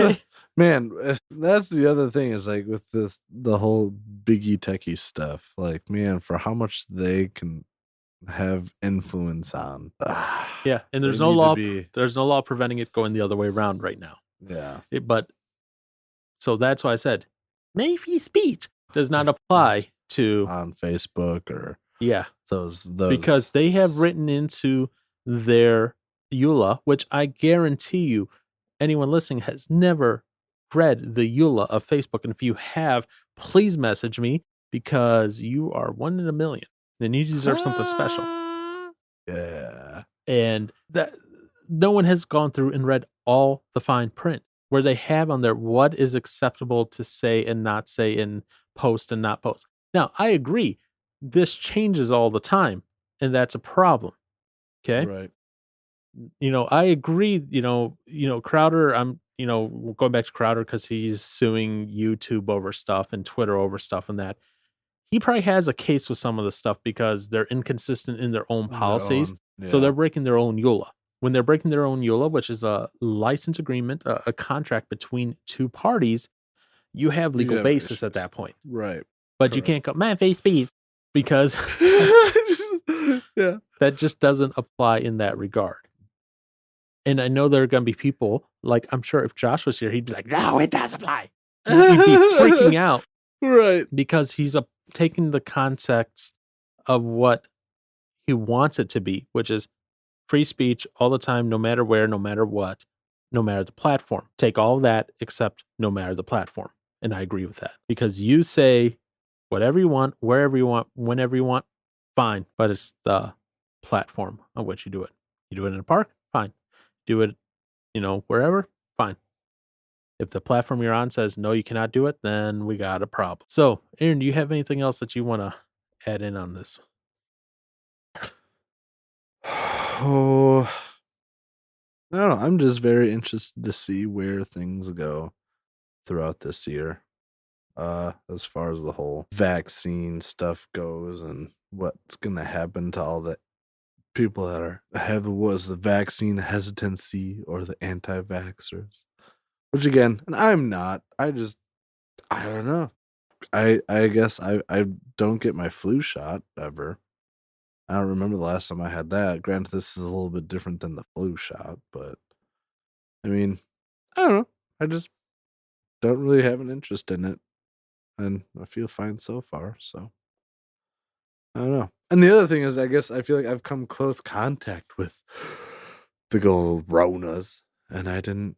that's the other thing is like with the whole biggie techie stuff. Like, man, for how much they can have influence on. Yeah, and there's no law. There's no law preventing it going the other way around right now. Yeah. But so that's why I said maybe speech does not apply to on Facebook or those because they have written into their EULA, which I guarantee you anyone listening has never read the EULA of Facebook. And if you have, please message me because you are 1 in a million and you deserve something special. Yeah. And that no one has gone through and read all the fine print where they have on there what is acceptable to say and not say and post and not post. Now, I agree. This changes all the time, and that's a problem. Okay? Right. I agree, Crowder, I'm, going back to Crowder because he's suing YouTube over stuff and Twitter over stuff and that. He probably has a case with some of the stuff because they're inconsistent in their own policies. So they're breaking their own EULA. When they're breaking their own EULA, which is a license agreement, a contract between two parties, you have legal basis at that point. Right. But you can't go, man, face speed, because that just doesn't apply in that regard. And I know there are going to be people, like, I'm sure if Josh was here, he'd be like, no, it does apply. He'd be freaking out. Right. Because he's taking the concepts of what he wants it to be, which is free speech all the time, no matter where, no matter what, no matter the platform. Take all of that except no matter the platform. And I agree with that. Because you say whatever you want, wherever you want, whenever you want, fine. But it's the platform on which you do it. You do it in a park, fine. Do it, wherever, fine. If the platform you're on says, no, you cannot do it, then we got a problem. So, Aaron, do you have anything else that you want to add in on this? Oh, I don't know. I'm just very interested to see where things go throughout this year. As far as the whole vaccine stuff goes and what's going to happen to all the people that was the vaccine hesitancy or the anti-vaxxers. Which again, and I'm not. I don't know. I guess I don't get my flu shot ever. I don't remember the last time I had that. Granted, this is a little bit different than the flu shot, but I mean, I don't know. I just don't really have an interest in it, and I feel fine so far. So I don't know. And the other thing is, I guess I feel like I've come close contact with the good old Ronas, and I didn't,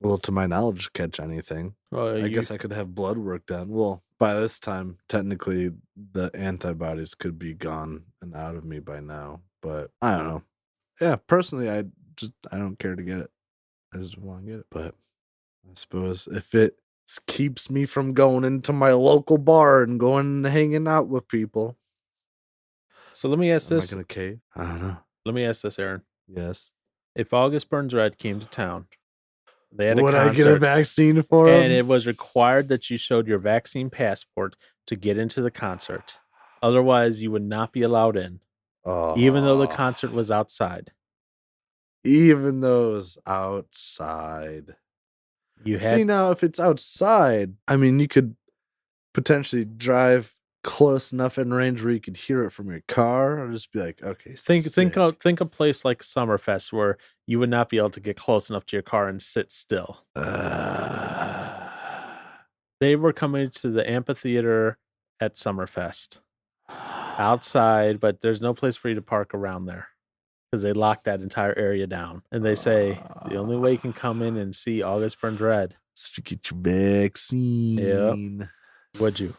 well, to my knowledge, catch anything. I guess I could have blood work done. Well, by this time, technically, the antibodies could be gone and out of me by now. But I don't know. Yeah, personally, I don't care to get it. I just want to get it. But I suppose if it keeps me from going into my local bar and going and hanging out with people, So let me ask am I this. gonna cave? I don't know. Let me ask this, Aaron. Yes. If August Burns Red came to town, they had a Would I get a concert, vaccine for and him? it was required that you showed your vaccine passport to get into the concert. Otherwise, you would not be allowed in, even though the concert was outside. Even though it was outside. You See, had now if it's outside, I mean, you could potentially drive close enough in range where you could hear it from your car, or just be like, okay, think a place like Summerfest where you would not be able to get close enough to your car and sit still. They were coming to the amphitheater at Summerfest outside, but there's no place for you to park around there because they locked that entire area down. And they say the only way you can come in and see August Burns Red is if you get your vaccine. Would you?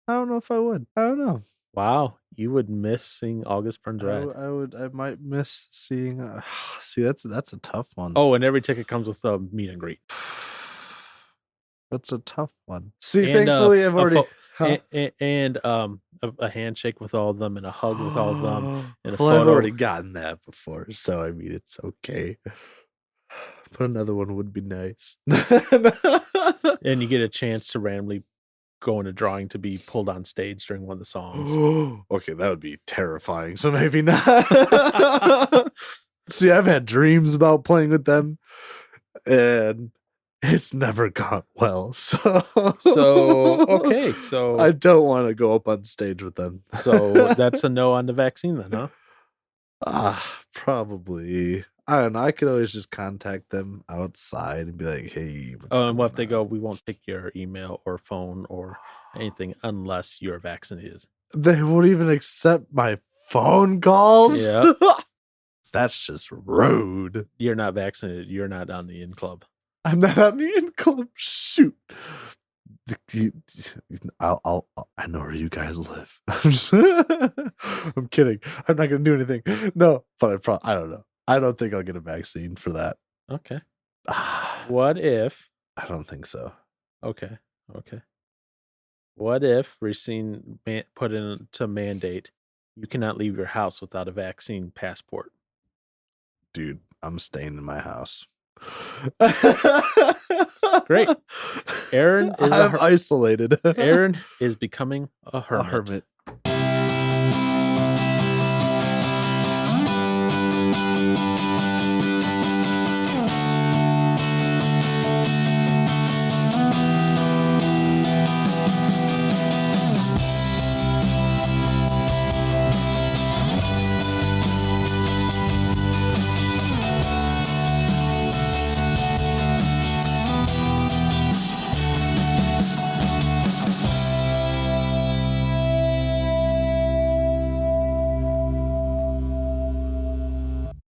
I don't know if I would. I don't know. Wow, you would miss seeing August Burns Red. I might miss seeing. See, that's a tough one. Oh, and every ticket comes with a meet and greet. That's a tough one. See, And, thankfully, I've already and a handshake with all of them and a hug with all of them and a well, I've photo. already gotten that before, so I mean, it's okay. But another one would be nice. And you get a chance to randomly go in a drawing to be pulled on stage during one of the songs. Okay, that would be terrifying. So maybe not. See, I've had dreams about playing with them, and it's never gone well. So okay, so I don't want to go up on stage with them. So that's a no on the vaccine then, huh? Probably. I don't know. I could always just contact them outside and be like, "Hey, what's and what if going they go? on?" We won't take your email or phone or anything unless you're vaccinated. They won't even accept my phone calls. Yeah, that's just rude. You're not vaccinated. You're not on the in club. I'm not on the in club. Shoot. I know where you guys live. I'm kidding. I'm not gonna do anything. No, but I don't know. I don't think I'll get a vaccine for that. Okay. What if? I don't think so. Okay. What if Racine put into mandate you cannot leave your house without a vaccine passport? Dude, I'm staying in my house. Great. Aaron is isolated. Aaron is becoming a hermit.